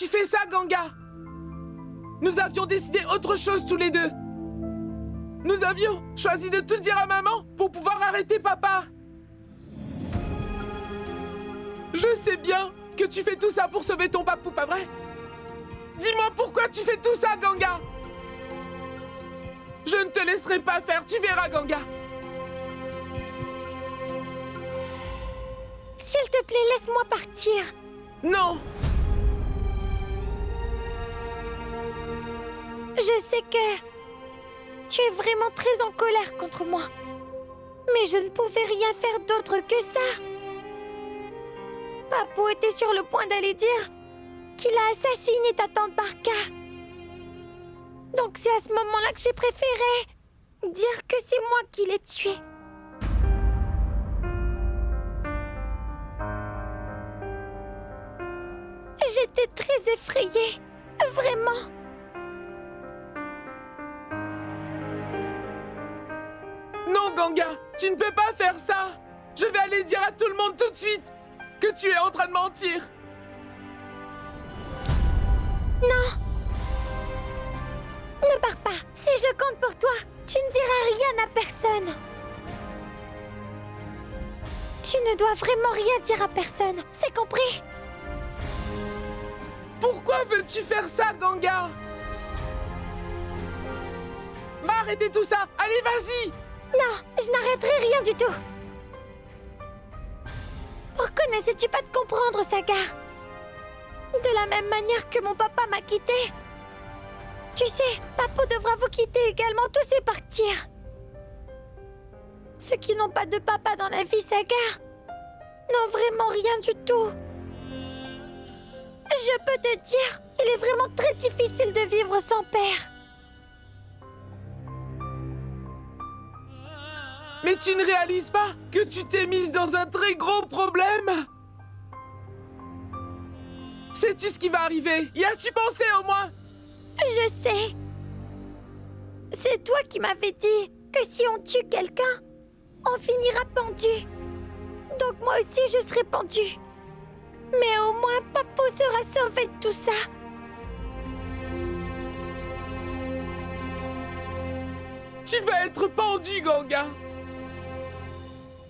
tu fais ça, Ganga? Nous avions décidé autre chose tous les deux. Nous avions choisi de tout dire à maman pour pouvoir arrêter papa. Je sais bien que tu fais tout ça pour sauver ton papou, pas vrai? Dis-moi pourquoi tu fais tout ça, Ganga? Je ne te laisserai pas faire, tu verras, Ganga. S'il te plaît, laisse-moi partir. Non! Je sais que tu es vraiment très en colère contre moi. Mais je ne pouvais rien faire d'autre que ça. Papou était sur le point d'aller dire qu'il a assassiné ta tante Barka. Donc c'est à ce moment-là que j'ai préféré dire que c'est moi qui l'ai tué. J'étais très effrayée, vraiment. Non, Ganga, tu ne peux pas faire ça. Je vais aller dire à tout le monde tout de suite que tu es en train de mentir. Non! Ne pars pas. Si je compte pour toi, tu ne diras rien à personne. Tu ne dois vraiment rien dire à personne, c'est compris? Pourquoi veux-tu faire ça, Ganga? Va arrêter tout ça. Allez, vas-y. Non, je n'arrêterai rien du tout. Reconnaissais-tu pas de comprendre, Sagar? De la même manière que mon papa m'a quitté. Tu sais, Papou devra vous quitter également, tous et partir. Ceux qui n'ont pas de papa dans la vie, Sagar, n'ont vraiment rien du tout. Je peux te dire, il est vraiment très difficile de vivre sans père. Mais tu ne réalises pas que tu t'es mise dans un très gros problème? Sais-tu ce qui va arriver? Y as-tu pensé au moins? Je sais. C'est toi qui m'avais dit que si on tue quelqu'un, on finira pendu. Donc moi aussi je serai pendu. Mais au moins Papou sera sauvé de tout ça. Tu vas être pendu, Ganga.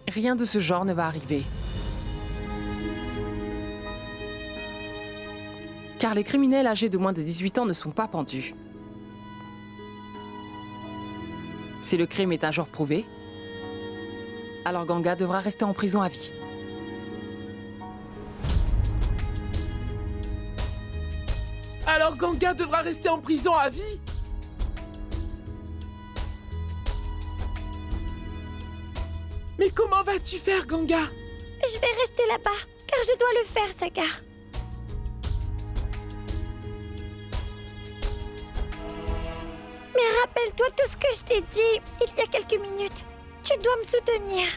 Rien de ce genre ne va arriver. Car les criminels âgés de moins de 18 ans ne sont pas pendus. Si le crime est un jour prouvé, alors Ganga devra rester en prison à vie. Alors Ganga devra rester en prison à vie? Mais comment vas-tu faire, Ganga? Je vais rester là-bas, car je dois le faire, Sagar. Mais rappelle-toi tout ce que je t'ai dit il y a quelques minutes. Tu dois me soutenir.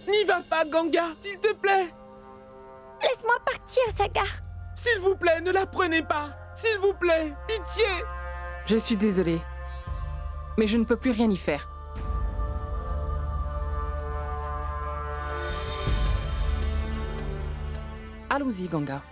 N'y va pas, Ganga, s'il te plaît. Laisse-moi partir, Sagar. S'il vous plaît, ne la prenez pas. S'il vous plaît, pitié. Je suis désolée, mais je ne peux plus rien y faire. Allons-y, Ganga.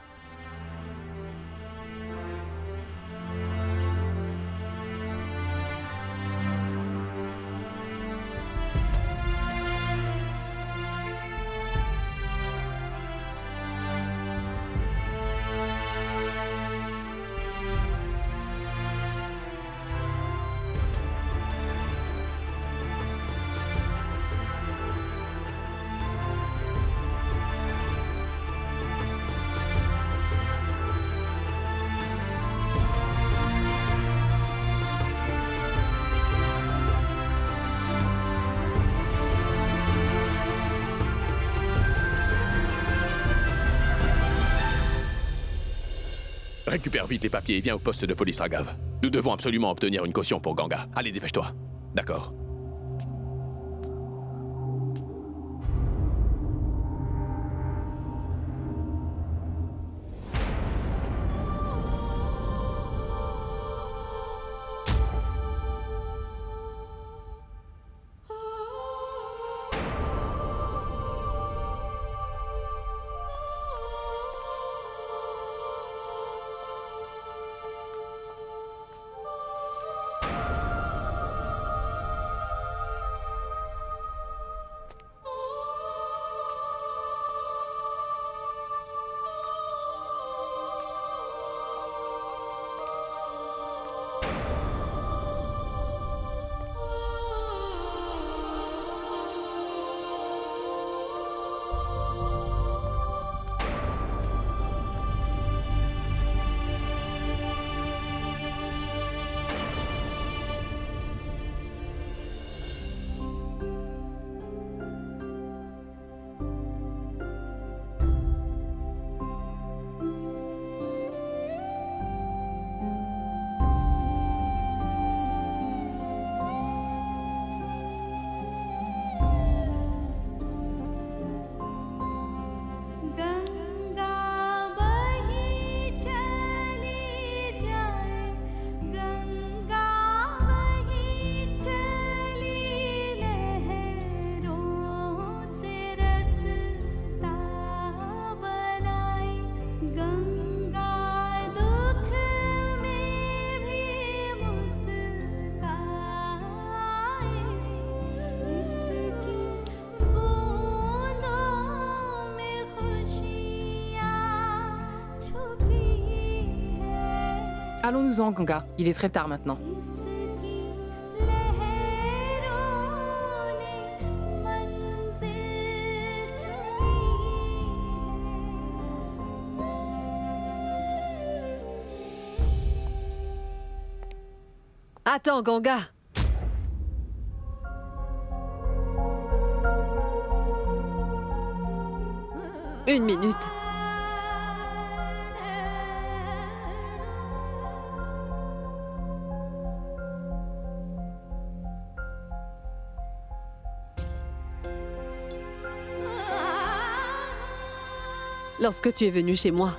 Récupère vite les papiers et viens au poste de police Raghav. Nous devons absolument obtenir une caution pour Ganga. Allez, dépêche-toi. D'accord. Allons-nous-en, Ganga. Il est très tard maintenant. Attends, Ganga. Une minute. Lorsque tu es venu chez moi,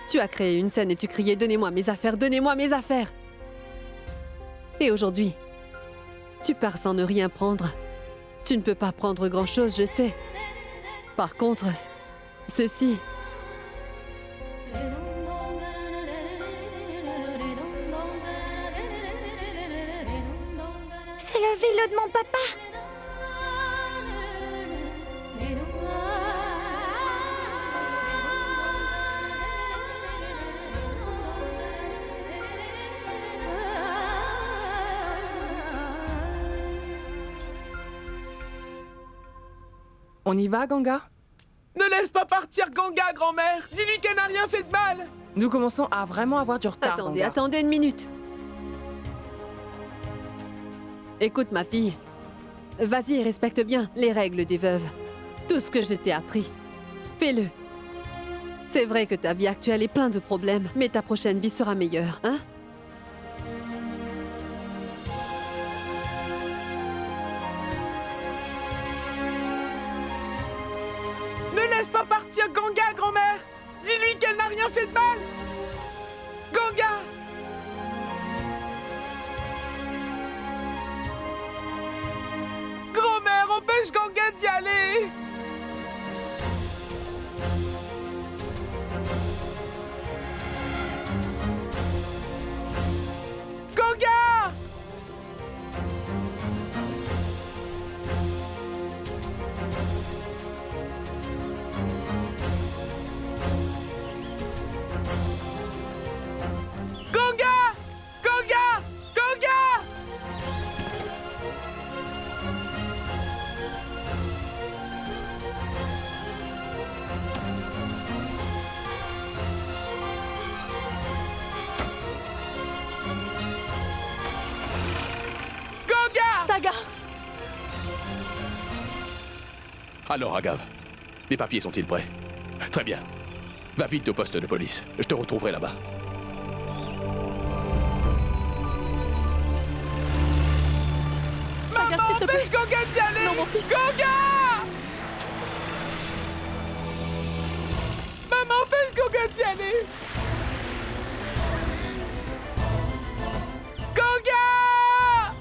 tu as créé une scène et tu criais « Donnez-moi mes affaires, donnez-moi mes affaires !» Et aujourd'hui, tu pars sans ne rien prendre. Tu ne peux pas prendre grand-chose, je sais. Par contre, ceci... C'est le vélo de mon papa. On y va, Ganga? Ne laisse pas partir Ganga, grand-mère. Dis-lui qu'elle n'a rien fait de mal. Nous commençons à vraiment avoir du retard, Attendez, Ganga. attendez une minute. Écoute, ma fille. Vas-y et respecte bien les règles des veuves. Tout ce que je t'ai appris, fais-le. C'est vrai que ta vie actuelle est pleine de problèmes, mais ta prochaine vie sera meilleure, hein? Ne laisse pas partir Ganga, grand-mère. Dis-lui qu'elle n'a rien fait de mal. Ganga! Grand-mère, empêche Ganga d'y aller. Ganga! Ganga! Ganga! Ganga! Ganga! Saga! Alors, Agave, les papiers sont-ils prêts? Très bien. Va vite au poste de police. Je te retrouverai là-bas. Saga, Maman, s'il te plaît! empêche Ganga d'y aller. Non, mon fils! Ganga! Maman, empêche Ganga d'y aller. Ganga!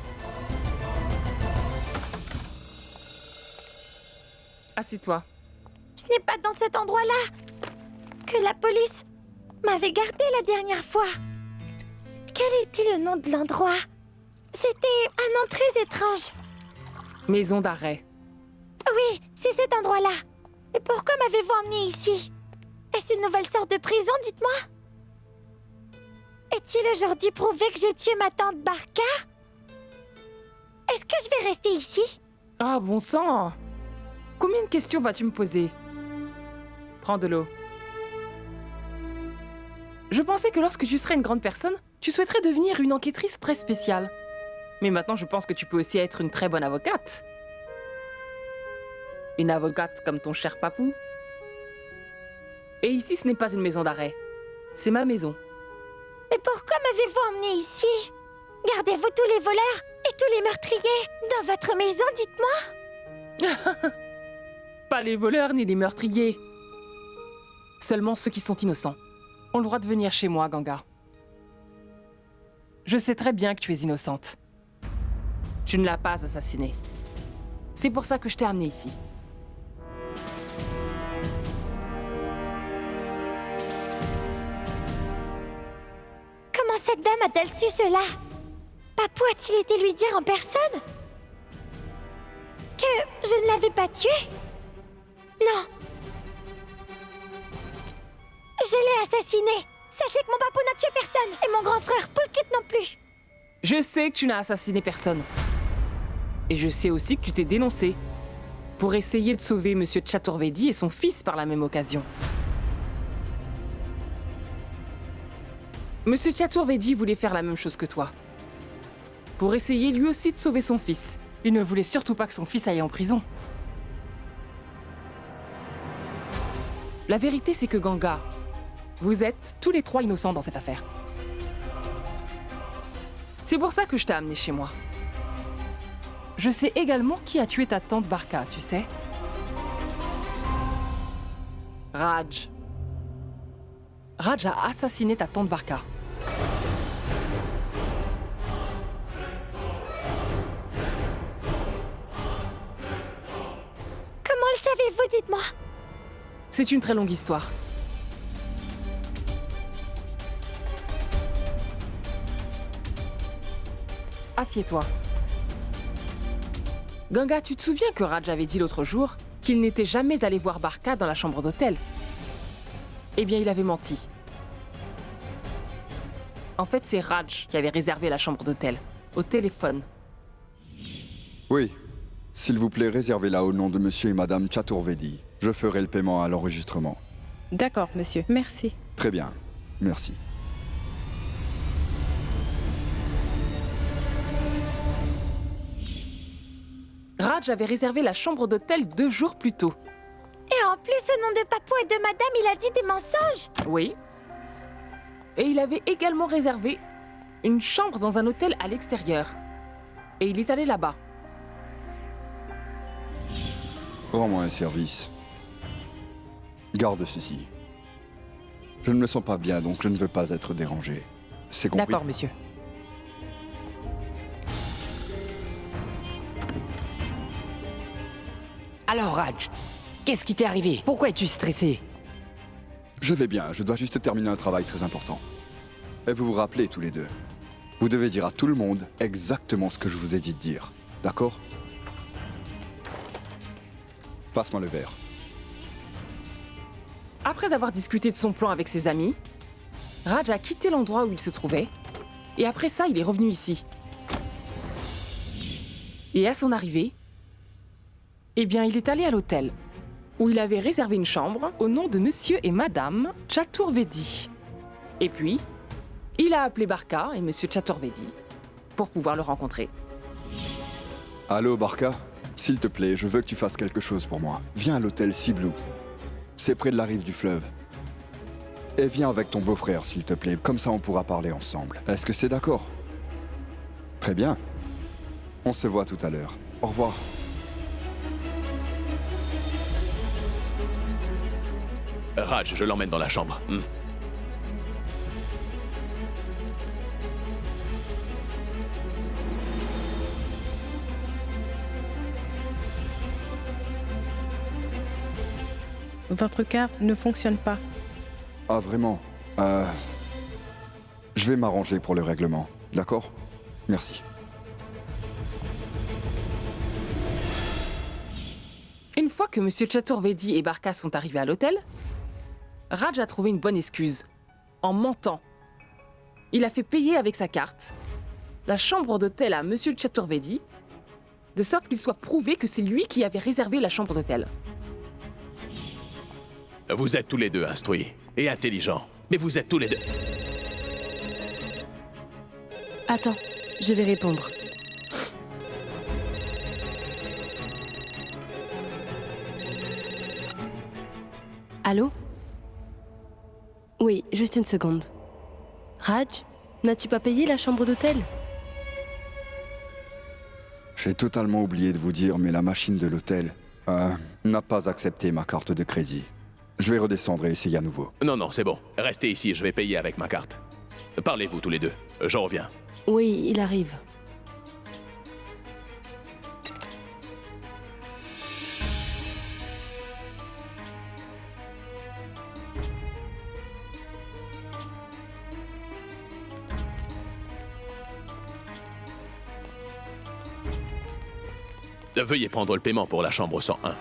Assieds-toi. Ce n'est pas dans cet endroit-là que la police m'avait gardé la dernière fois. Quel était le nom de l'endroit? C'était un nom très étrange. Maison d'arrêt. Oui, c'est cet endroit-là. Et pourquoi m'avez-vous emmené ici? Est-ce une nouvelle sorte de prison, dites-moi? Est-il aujourd'hui prouvé que j'ai tué ma tante Barca? Est-ce que je vais rester ici? Ah, bon sang! Combien de questions vas-tu me poser? Prends de l'eau. Je pensais que lorsque tu serais une grande personne, tu souhaiterais devenir une enquêtrice très spéciale. Mais maintenant, je pense que tu peux aussi être une très bonne avocate. Une avocate comme ton cher papou. Et ici, ce n'est pas une maison d'arrêt. C'est ma maison. Mais pourquoi m'avez-vous emmené ici? Gardez-vous tous les voleurs et tous les meurtriers dans votre maison, dites-moi? Pas les voleurs ni les meurtriers. Seulement ceux qui sont innocents ont le droit de venir chez moi, Ganga. Je sais très bien que tu es innocente. Tu ne l'as pas assassiné. C'est pour ça que je t'ai amenée ici. Comment cette dame a-t-elle su cela? Papou a-t-il été lui dire en personne que je ne l'avais pas tué? Non. Je l'ai assassiné. Ça sachez que mon papou n'a tué personne et mon grand frère Poulkit non plus. Je sais que tu n'as assassiné personne. Et je sais aussi que tu t'es dénoncé pour essayer de sauver Monsieur Chaturvedi et son fils par la même occasion. Monsieur Chaturvedi voulait faire la même chose que toi. Pour essayer lui aussi de sauver son fils. Il ne voulait surtout pas que son fils aille en prison. La vérité, c'est que Ganga, vous êtes tous les trois innocents dans cette affaire. C'est pour ça que je t'ai amené chez moi. Je sais également qui a tué ta tante Barka, tu sais. Raj. Raj a assassiné ta tante Barka. Comment le savez-vous, dites-moi? C'est une très longue histoire. Assieds-toi. Ganga, tu te souviens que Raj avait dit l'autre jour qu'il n'était jamais allé voir Barka dans la chambre d'hôtel? Eh bien, il avait menti. En fait, c'est Raj qui avait réservé la chambre d'hôtel, au téléphone. Oui. S'il vous plaît, réservez-la au nom de monsieur et madame Chaturvedi. Je ferai le paiement à l'enregistrement. D'accord, monsieur. Merci. Très bien. Merci. Raj avait réservé la chambre d'hôtel 2 jours plus tôt. Et en plus, au nom de papou et de madame, il a dit des mensonges. Oui. Et il avait également réservé une chambre dans un hôtel à l'extérieur. Et il est allé là-bas. Rends-moi un service. Garde ceci. Je ne me sens pas bien, donc je ne veux pas être dérangé. C'est compris? D'accord, monsieur. Alors, Raj, qu'est-ce qui t'est arrivé? Pourquoi es-tu stressé? Je vais bien, je dois juste terminer un travail très important. Et vous vous rappelez tous les deux. Vous devez dire à tout le monde exactement ce que je vous ai dit de dire. D'accord? Passe-moi le verre. Après avoir discuté de son plan avec ses amis, Raj a quitté l'endroit où il se trouvait. Et après ça, il est revenu ici. Et à son arrivée, eh bien, il est allé à l'hôtel, où il avait réservé une chambre au nom de Monsieur et Madame Chaturvedi. Et puis, il a appelé Barka et Monsieur Chaturvedi pour pouvoir le rencontrer. Allô, Barka? S'il te plaît, je veux que tu fasses quelque chose pour moi. Viens à l'hôtel Siblou. C'est près de la rive du fleuve. Et viens avec ton beau-frère, s'il te plaît. Comme ça, on pourra parler ensemble. Est-ce que c'est d'accord? Très bien. On se voit tout à l'heure. Au revoir. Raj, je l'emmène dans la chambre. Votre carte ne fonctionne pas. Ah, vraiment? Je vais m'arranger pour le règlement. D'accord? Merci. Une fois que Monsieur Chaturvedi et Barka sont arrivés à l'hôtel, Raj a trouvé une bonne excuse. En mentant. Il a fait payer avec sa carte la chambre d'hôtel à Monsieur Chaturvedi, de sorte qu'il soit prouvé que c'est lui qui avait réservé la chambre d'hôtel. Vous êtes tous les deux instruits et intelligents, mais vous êtes tous les deux... Attends, je vais répondre. Allô? Oui, juste une seconde. Raj, n'as-tu pas payé la chambre d'hôtel? J'ai totalement oublié de vous dire, mais la machine de l'hôtel n'a pas accepté ma carte de crédit. Je vais redescendre et essayer à nouveau. Non, c'est bon. Restez ici, je vais payer avec ma carte. Parlez-vous tous les deux. J'en reviens. Oui, il arrive. Veuillez prendre le paiement pour la chambre 101.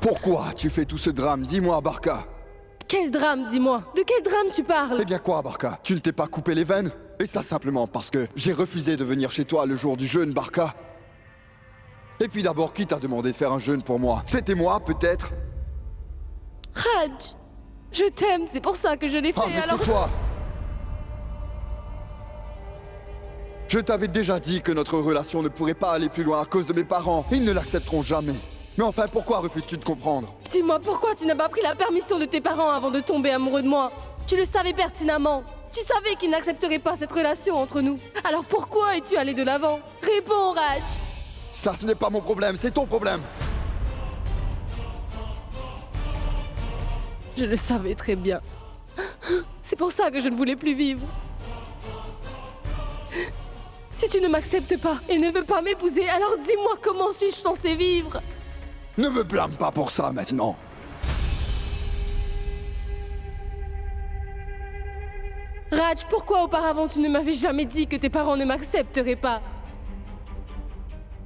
Pourquoi tu fais tout ce drame? Dis-moi, Barca. Quel drame, dis-moi? De quel drame tu parles? Eh bien quoi, Barca? Tu ne t'es pas coupé les veines? Et ça simplement parce que j'ai refusé de venir chez toi le jour du jeûne, Barca. Et puis d'abord, qui t'a demandé de faire un jeûne pour moi? C'était moi, peut-être? Raj, je t'aime, c'est pour ça que je l'ai fait, Ah, mais alors... tais-toi! Je t'avais déjà dit que notre relation ne pourrait pas aller plus loin à cause de mes parents. Ils ne l'accepteront jamais. Mais enfin, pourquoi refuses-tu de comprendre? Dis-moi, pourquoi tu n'as pas pris la permission de tes parents avant de tomber amoureux de moi? Tu le savais pertinemment. Tu savais qu'ils n'accepteraient pas cette relation entre nous. Alors pourquoi es-tu allé de l'avant? Réponds, Raj! Ça, ce n'est pas mon problème, c'est ton problème. Je le savais très bien. C'est pour ça que je ne voulais plus vivre. Si tu ne m'acceptes pas et ne veux pas m'épouser, alors dis-moi comment suis-je censée vivre? Ne me blâme pas pour ça maintenant. Raj, pourquoi auparavant tu ne m'avais jamais dit que tes parents ne m'accepteraient pas?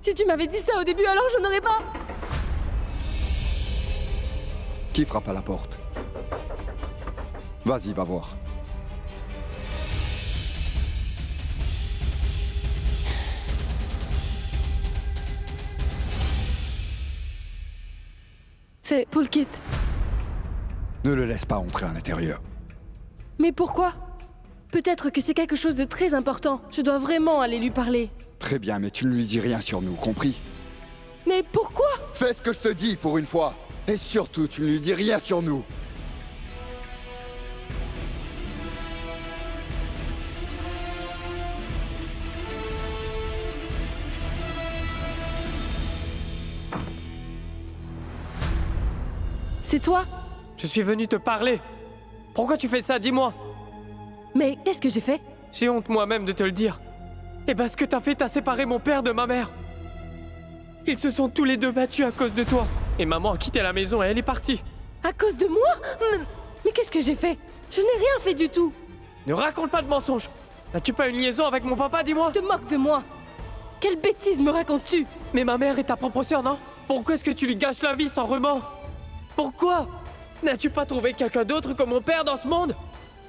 Si tu m'avais dit ça au début, alors je n'aurais pas... Qui frappe à la porte? Vas-y, va voir. C'est Poulkit. Ne le laisse pas entrer à l'intérieur. Mais pourquoi? Peut-être que c'est quelque chose de très important. Je dois vraiment aller lui parler. Très bien, mais tu ne lui dis rien sur nous, compris? Mais pourquoi? Fais ce que je te dis pour une fois. Et surtout, tu ne lui dis rien sur nous. C'est toi? Je suis venu te parler. Pourquoi tu fais ça? Dis-moi. Mais qu'est-ce que j'ai fait? J'ai honte moi-même de te le dire. Eh ben, ce que t'as fait, t'as séparé mon père de ma mère. Ils se sont tous les deux battus à cause de toi. Et maman a quitté la maison et elle est partie. À cause de moi? Mais qu'est-ce que j'ai fait? Je n'ai rien fait du tout. Ne raconte pas de mensonges. N'as-tu pas une liaison avec mon papa, dis-moi? Tu te moques de moi. Quelle bêtise me racontes-tu? Mais ma mère est ta propre sœur, non? Pourquoi est-ce que tu lui gâches la vie sans remords? Pourquoi? N'as-tu pas trouvé quelqu'un d'autre comme mon père dans ce monde?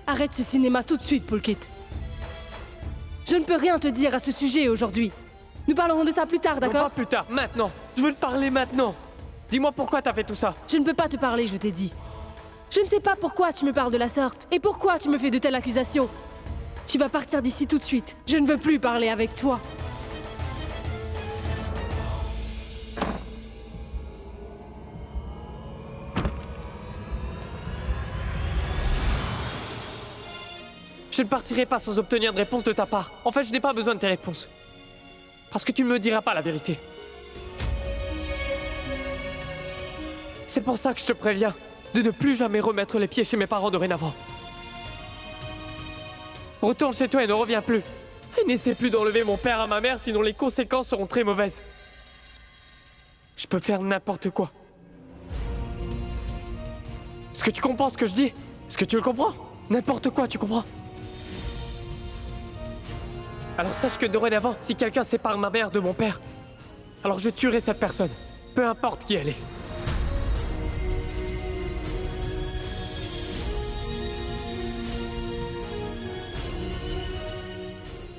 Arrête ce cinéma tout de suite, Poulkit. Je ne peux rien te dire à ce sujet aujourd'hui. Nous parlerons de ça plus tard, Non, d'accord? pas plus tard, maintenant. Je veux te parler maintenant. Dis-moi pourquoi t'as fait tout ça. Je ne peux pas te parler, je t'ai dit. Je ne sais pas pourquoi tu me parles de la sorte. Et pourquoi tu me fais de telles accusations. Tu vas partir d'ici tout de suite. Je ne veux plus parler avec toi. Je ne partirai pas sans obtenir de réponse de ta part. En fait, je n'ai pas besoin de tes réponses. Parce que tu ne me diras pas la vérité. C'est pour ça que je te préviens de ne plus jamais remettre les pieds chez mes parents dorénavant. Retourne chez toi et ne reviens plus. Et n'essaie plus d'enlever mon père à ma mère, sinon les conséquences seront très mauvaises. Je peux faire n'importe quoi. Est-ce que tu comprends ce que je dis? Est-ce que tu le comprends? N'importe quoi, tu comprends? Alors sache que dorénavant, si quelqu'un sépare ma mère de mon père, alors je tuerai cette personne, peu importe qui elle est.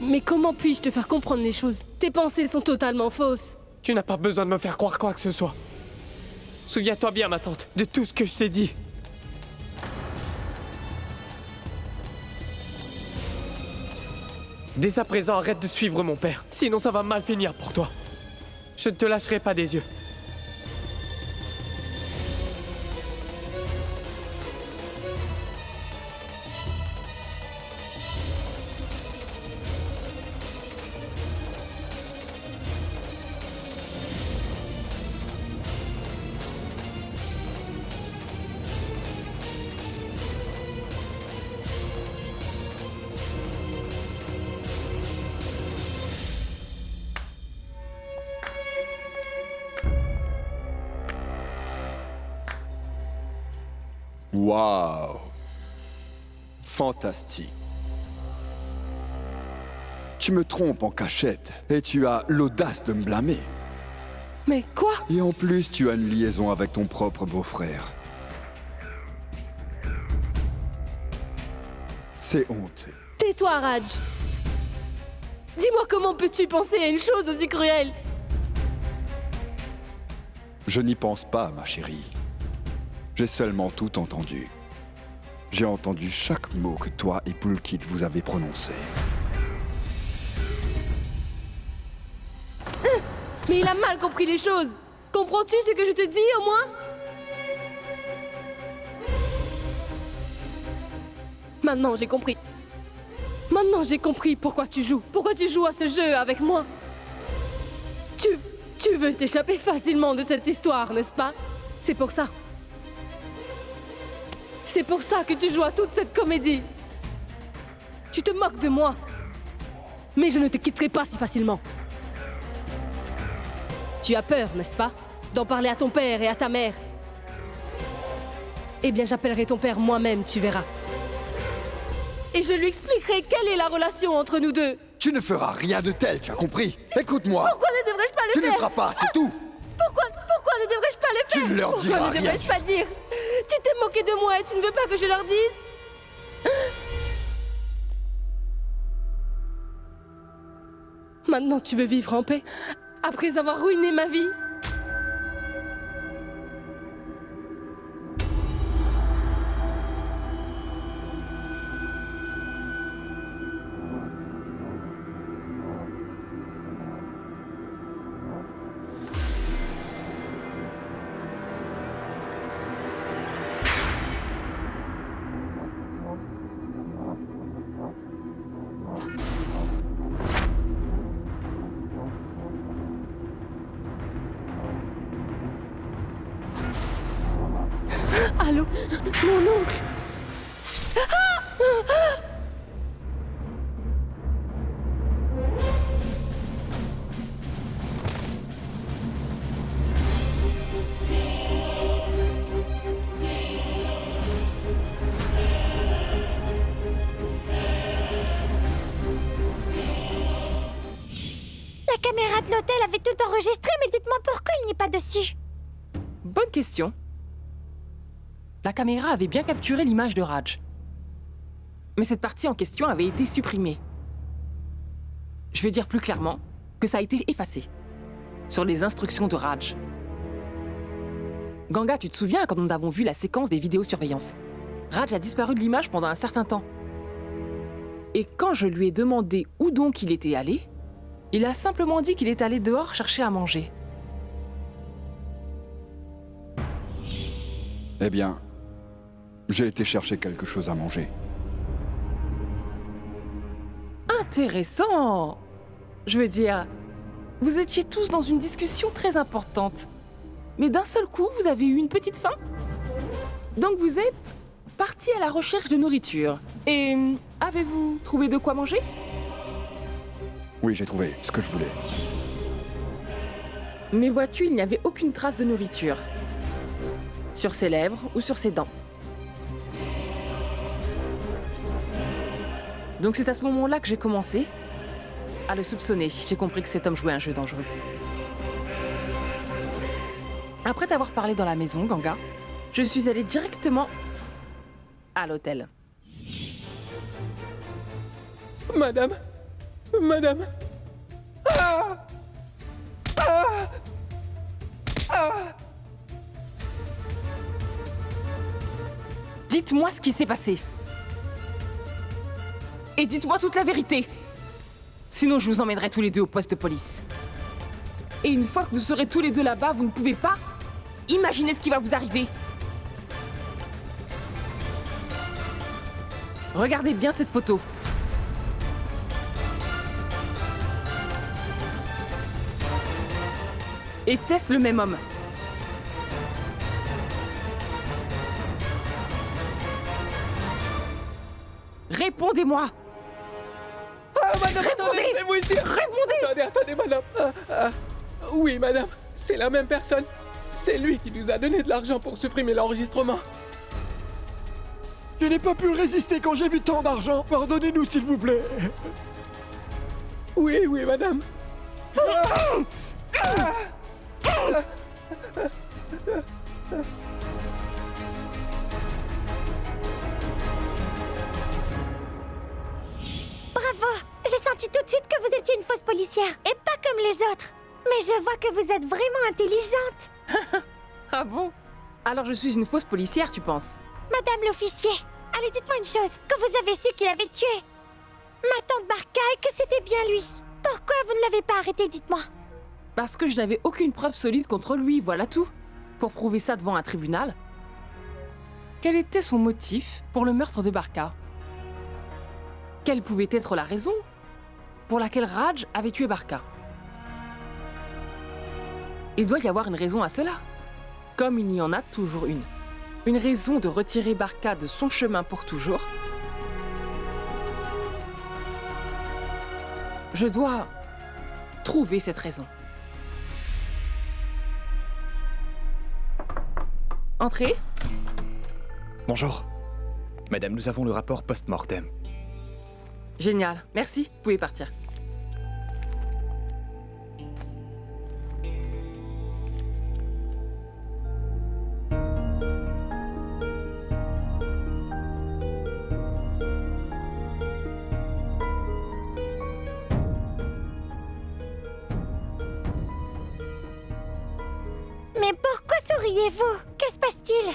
Mais comment puis-je te faire comprendre les choses? Tes pensées sont totalement fausses. Tu n'as pas besoin de me faire croire quoi que ce soit. Souviens-toi bien, ma tante, de tout ce que je t'ai dit. Dès à présent, arrête de suivre mon père, sinon ça va mal finir pour toi. Je ne te lâcherai pas des yeux. Waouh! Fantastique. Tu me trompes en cachette et tu as l'audace de me blâmer. Mais quoi? Et en plus, tu as une liaison avec ton propre beau-frère. C'est honte. Tais-toi, Raj. Dis-moi comment peux-tu penser à une chose aussi cruelle? Je n'y pense pas, ma chérie. J'ai seulement tout entendu. J'ai entendu chaque mot que toi et Pulkit vous avez prononcé. Mais il a mal compris les choses. Comprends-tu ce que je te dis, au moins? Maintenant, j'ai compris. Maintenant, j'ai compris pourquoi tu joues. Pourquoi tu joues à ce jeu avec moi. Tu veux t'échapper facilement de cette histoire, n'est-ce pas? C'est pour ça. C'est pour ça que tu joues à toute cette comédie. Tu te moques de moi. Mais je ne te quitterai pas si facilement. Tu as peur, n'est-ce pas? D'en parler à ton père et à ta mère. Eh bien, j'appellerai ton père moi-même, tu verras. Et je lui expliquerai quelle est la relation entre nous deux. Tu ne feras rien de tel, tu as compris? Écoute-moi. Pourquoi ne devrais-je pas le Tu faire? ne le feras pas, c'est tout. Pourquoi ne devrais-je pas le faire? Tu ne leur diras Pourquoi ne rien. devrais-je pas dire? Tu t'es moqué de moi et tu ne veux pas que je leur dise? Maintenant, tu veux vivre en paix? Après avoir ruiné ma vie? Allô? Mon oncle? La caméra de l'hôtel avait tout enregistré, mais dites-moi pourquoi il n'est pas dessus. Bonne question. La caméra avait bien capturé l'image de Raj. Mais cette partie en question avait été supprimée. Je veux dire plus clairement que ça a été effacé. Sur les instructions de Raj. Ganga, tu te souviens quand nous avons vu la séquence des vidéosurveillance? Raj a disparu de l'image pendant un certain temps. Et quand je lui ai demandé où donc il était allé, il a simplement dit qu'il est allé dehors chercher à manger. Eh bien, j'ai été chercher quelque chose à manger. Intéressant! Je veux dire, vous étiez tous dans une discussion très importante. Mais d'un seul coup, vous avez eu une petite faim? Donc vous êtes partis à la recherche de nourriture. Et avez-vous trouvé de quoi manger? Oui, j'ai trouvé ce que je voulais. Mais vois-tu, il n'y avait aucune trace de nourriture. Sur ses lèvres ou sur ses dents. Donc c'est à ce moment-là que j'ai commencé à le soupçonner. J'ai compris que cet homme jouait un jeu dangereux. Après t'avoir parlé dans la maison, Ganga, je suis allée directement à l'hôtel. Madame. Dites-moi ce qui s'est passé. Et dites-moi toute la vérité. Sinon, je vous emmènerai tous les deux au poste de police. Et une fois que vous serez tous les deux là-bas, vous ne pouvez pas imaginer ce qui va vous arriver. Regardez bien cette photo. Était-ce le même homme? Répondez-moi! Madame, Répondez! attendez, Répondez! Attendez, madame. Oui, madame, c'est la même personne. C'est lui qui nous a donné de l'argent pour supprimer l'enregistrement. Je n'ai pas pu résister quand j'ai vu tant d'argent. Pardonnez-nous, s'il vous plaît. Oui, madame. Bravo! J'ai senti tout de suite que vous étiez une fausse policière, et pas comme les autres. Mais je vois que vous êtes vraiment intelligente. Ah bon? Alors je suis une fausse policière, tu penses? Madame l'officier, allez, dites-moi une chose. Quand vous avez su qu'il avait tué ma tante Barca et que c'était bien lui, pourquoi vous ne l'avez pas arrêté, dites-moi? Parce que je n'avais aucune preuve solide contre lui, voilà tout. Pour prouver ça devant un tribunal. Quel était son motif pour le meurtre de Barca? Quelle pouvait être la raison pour laquelle Raj avait tué Barca? Il doit y avoir une raison à cela. Comme il y en a toujours une. Une raison de retirer Barca de son chemin pour toujours. Je dois trouver cette raison. Entrez. Bonjour. Madame, nous avons le rapport post-mortem. Génial, merci, vous pouvez partir. Mais pourquoi souriez-vous? Que se passe-t-il?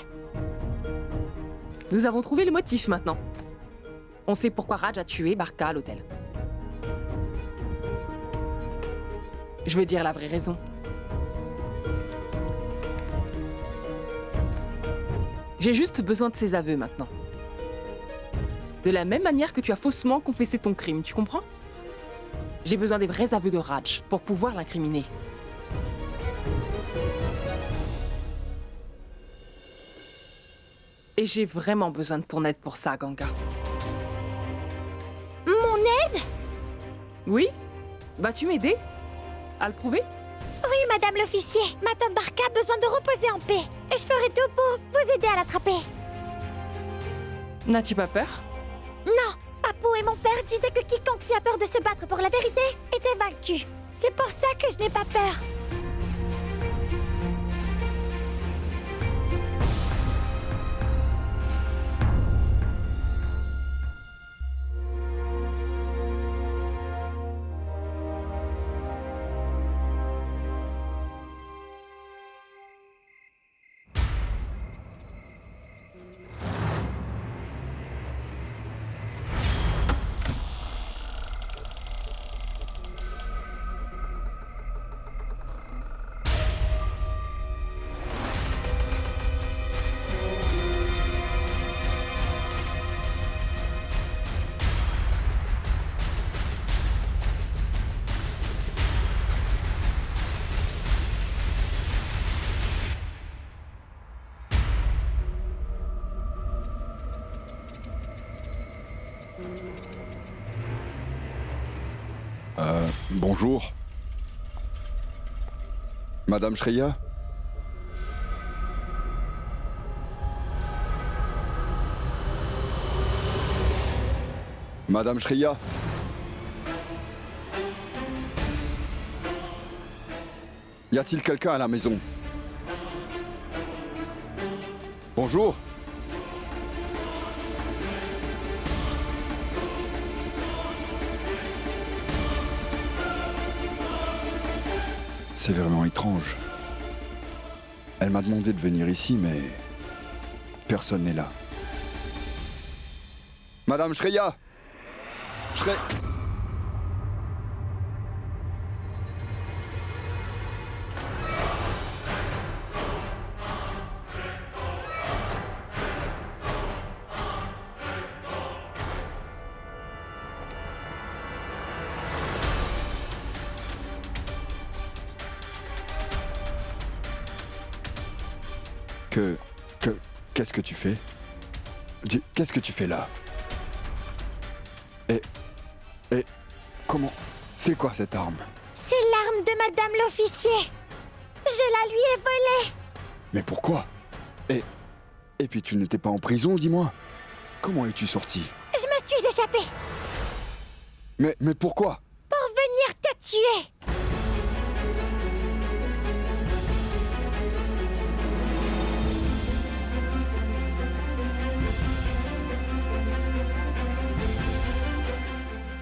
Nous avons trouvé le motif maintenant. On sait pourquoi Raj a tué Barca à l'hôtel. Je veux dire la vraie raison. J'ai juste besoin de ses aveux maintenant. De la même manière que tu as faussement confessé ton crime, tu comprends? J'ai besoin des vrais aveux de Raj pour pouvoir l'incriminer. Et j'ai vraiment besoin de ton aide pour ça, Ganga. Mon aide? Oui? Vas-tu m'aider à le prouver? Oui, madame l'officier. Ma tante Barca a besoin de reposer en paix. Et je ferai tout pour vous aider à l'attraper. N'as-tu pas peur? Non, Papou et mon père disaient que quiconque qui a peur de se battre pour la vérité était vaincu. C'est pour ça que je n'ai pas peur. Bonjour. Madame Shreya? Madame Shreya? Y a-t-il quelqu'un à la maison? Bonjour. C'est vraiment étrange. Elle m'a demandé de venir ici, mais personne n'est là. Madame Shreya! Qu'est-ce que tu fais? Qu'est-ce que tu fais là? Et comment? C'est quoi cette arme? C'est l'arme de madame l'officier. Je la lui ai volée. Mais pourquoi? Et puis tu n'étais pas en prison, dis-moi? Comment es-tu sorti? Je me suis échappée. Mais pourquoi? Pour venir te tuer.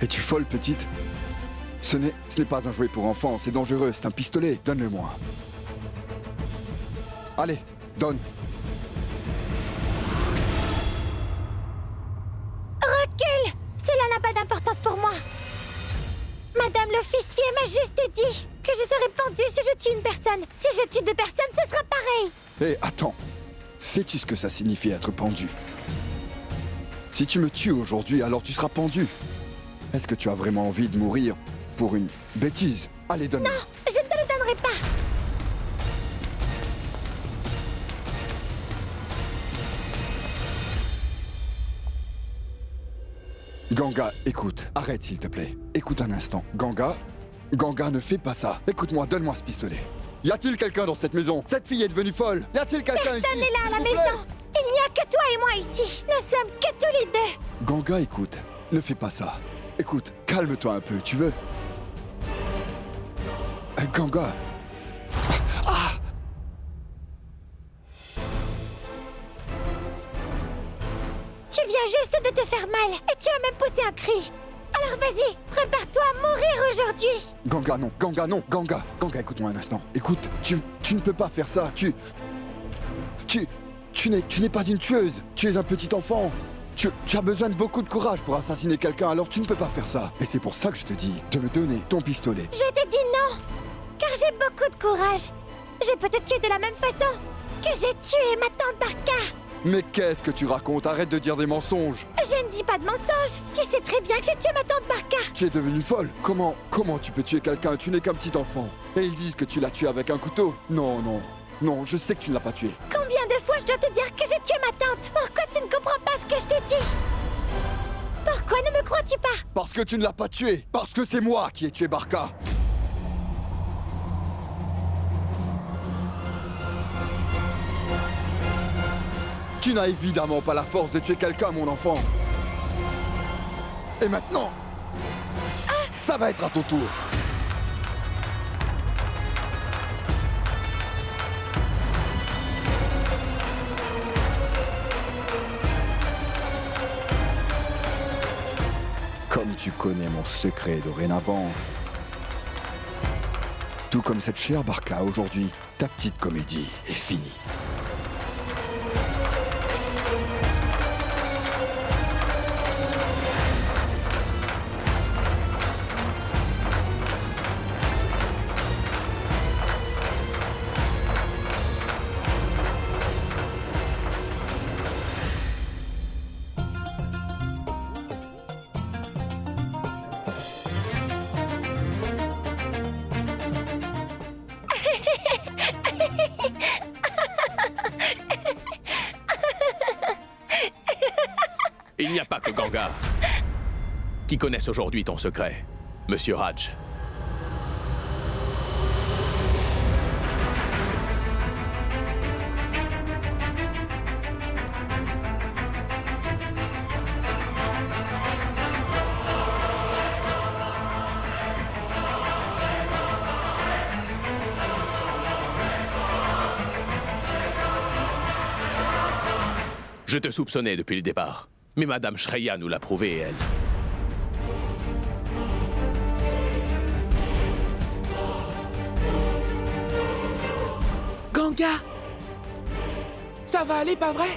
Es-tu folle, petite? Ce n'est pas un jouet pour enfants, c'est dangereux, c'est un pistolet. Donne-le-moi. Allez, donne. Recule! Cela n'a pas d'importance pour moi. Madame l'officier m'a juste dit que je serais pendue si je tue une personne. Si je tue 2 personnes, ce sera pareil. Hé, attends. Sais-tu ce que ça signifie être pendu? Si tu me tues aujourd'hui, alors tu seras pendu. Est-ce que tu as vraiment envie de mourir pour une bêtise? Allez, donne-le. Non, je ne te le donnerai pas. Ganga, écoute. Arrête, s'il te plaît. Écoute un instant. Ganga, ne fais pas ça. Écoute-moi, donne-moi ce pistolet. Y a-t-il quelqu'un dans cette maison? Cette fille est devenue folle. Y a-t-il quelqu'un ici? Personne n'est là à la S'il vous maison. plaît. Il n'y a que toi et moi ici. Nous sommes que tous les 2. Ganga, écoute. Ne fais pas ça. Écoute, calme-toi un peu, tu veux? Ganga. Ah! Tu viens juste de te faire mal et tu as même poussé un cri. Alors vas-y, prépare-toi à mourir aujourd'hui. Ganga, non. Ganga, écoute-moi un instant. Écoute, tu ne peux pas faire ça. Tu n'es pas une tueuse. Tu es un petit enfant. Tu as besoin de beaucoup de courage pour assassiner quelqu'un, alors tu ne peux pas faire ça. Et c'est pour ça que je te dis de me donner ton pistolet. Je t'ai dit non, car j'ai beaucoup de courage. Je peux te tuer de la même façon que j'ai tué ma tante Barka. Mais qu'est-ce que tu racontes? Arrête de dire des mensonges. Je ne dis pas de mensonges. Tu sais très bien que j'ai tué ma tante Barka. Tu es devenue folle. Comment tu peux tuer quelqu'un? Tu n'es qu'un petit enfant. Et ils disent que tu l'as tué avec un couteau. Non, je sais que tu ne l'as pas tué. Combien de fois je dois te dire que j'ai tué ma tante? Pourquoi tu ne comprends pas ce que je te dis? Pourquoi ne me crois-tu pas? Parce que tu ne l'as pas tué. Parce que c'est moi qui ai tué Barka. Tu n'as évidemment pas la force de tuer quelqu'un, mon enfant. Et maintenant, ça va être à ton tour. Comme tu connais mon secret dorénavant, tout comme cette chère Barka, aujourd'hui, ta petite comédie est finie. Il n'y a pas que Ganga qui connaissent aujourd'hui ton secret, Monsieur Raj. Je te soupçonnais depuis le départ. Mais Madame Shreya nous l'a prouvé, elle. Ganga! Ça va aller, pas vrai?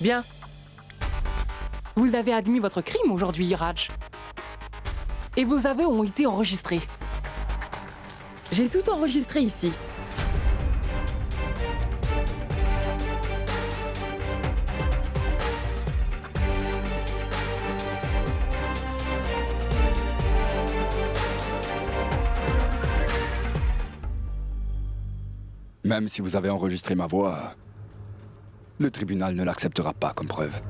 Bien. Vous avez admis votre crime aujourd'hui, Raj. Et vos aveux ont été enregistrés. J'ai tout enregistré ici. Même si vous avez enregistré ma voix, le tribunal ne l'acceptera pas comme preuve.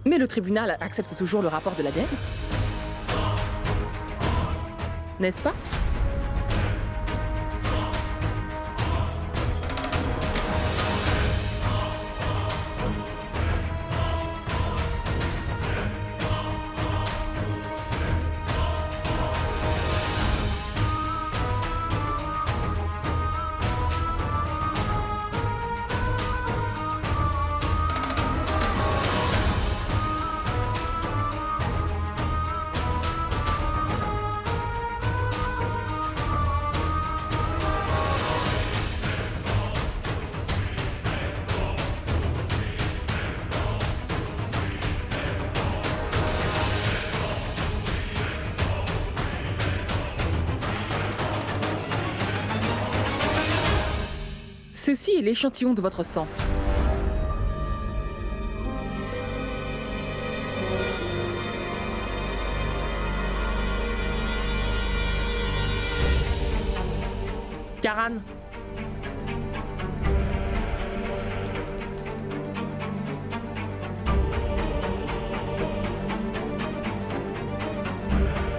Mais le tribunal accepte toujours le rapport de l'ADN. N'est-ce pas? Ceci est l'échantillon de votre sang. Karan.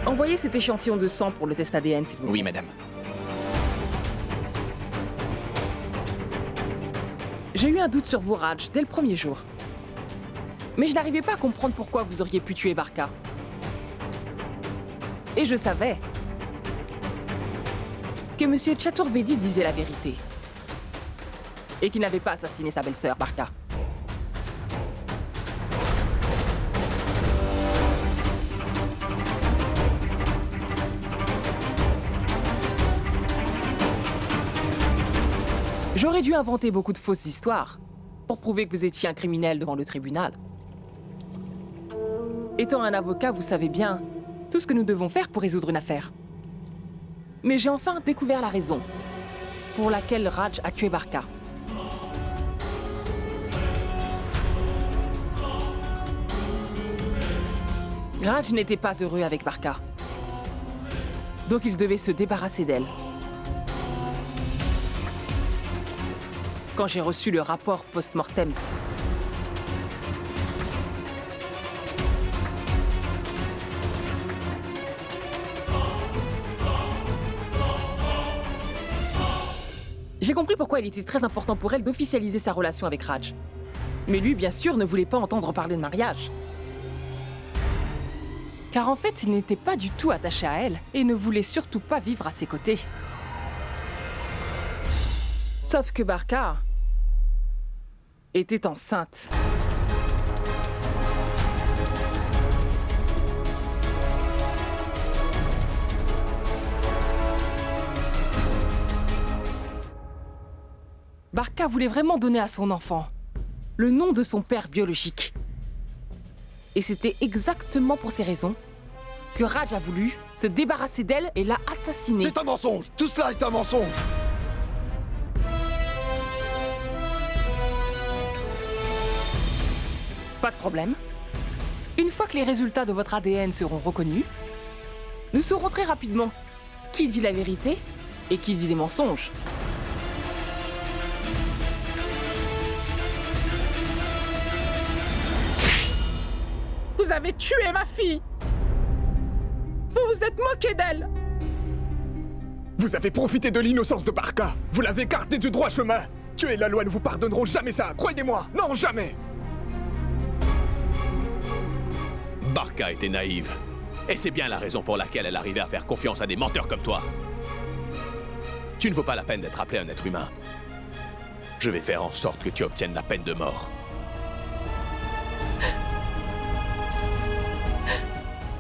Envoyez cet échantillon de sang pour le test ADN, s'il vous plaît. Oui, madame. J'ai eu un doute sur vous, Raj, dès le premier jour. Mais je n'arrivais pas à comprendre pourquoi vous auriez pu tuer Barka. Et je savais que Monsieur Chaturvedi disait la vérité. Et qu'il n'avait pas assassiné sa belle-sœur, Barka. J'aurais dû inventer beaucoup de fausses histoires pour prouver que vous étiez un criminel devant le tribunal. Étant un avocat, vous savez bien tout ce que nous devons faire pour résoudre une affaire. Mais j'ai enfin découvert la raison pour laquelle Raj a tué Barka. Raj n'était pas heureux avec Barka. Donc il devait se débarrasser d'elle. Quand j'ai reçu le rapport post-mortem, j'ai compris pourquoi il était très important pour elle d'officialiser sa relation avec Raj. Mais lui, bien sûr, ne voulait pas entendre parler de mariage. Car en fait, il n'était pas du tout attaché à elle et ne voulait surtout pas vivre à ses côtés. Sauf que Barka était enceinte. Barka voulait vraiment donner à son enfant le nom de son père biologique. Et c'était exactement pour ces raisons que Raj a voulu se débarrasser d'elle et l'a assassinée. C'est un mensonge! Tout cela est un mensonge! Pas de problème. Une fois que les résultats de votre ADN seront reconnus, nous saurons très rapidement qui dit la vérité et qui dit des mensonges. Vous avez tué ma fille! Vous vous êtes moqué d'elle! Vous avez profité de l'innocence de Barka. Vous l'avez écarté du droit chemin. Dieu et la loi ne vous pardonneront jamais ça, croyez-moi. Non, jamais! Barka était naïve. Et c'est bien la raison pour laquelle elle arrivait à faire confiance à des menteurs comme toi. Tu ne vaux pas la peine d'être appelé un être humain. Je vais faire en sorte que tu obtiennes la peine de mort.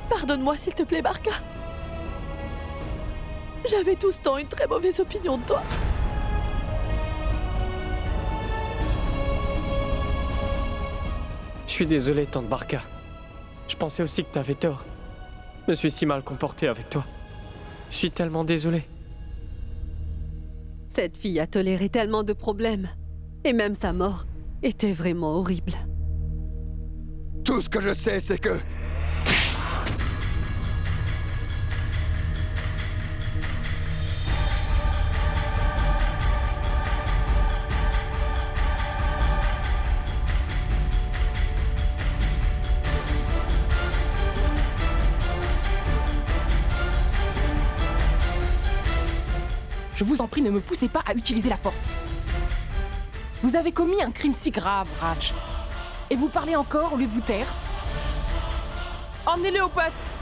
Pardonne-moi, s'il te plaît, Barka. J'avais tout ce temps une très mauvaise opinion de toi. Je suis désolé, tante Barka. Je pensais aussi que t'avais tort. Je me suis si mal comporté avec toi. Je suis tellement désolé. Cette fille a toléré tellement de problèmes. Et même sa mort était vraiment horrible. Tout ce que je sais, c'est que... Je vous en prie, ne me poussez pas à utiliser la force. Vous avez commis un crime si grave, Raj. Et vous parlez encore au lieu de vous taire. Emmenez-le au poste!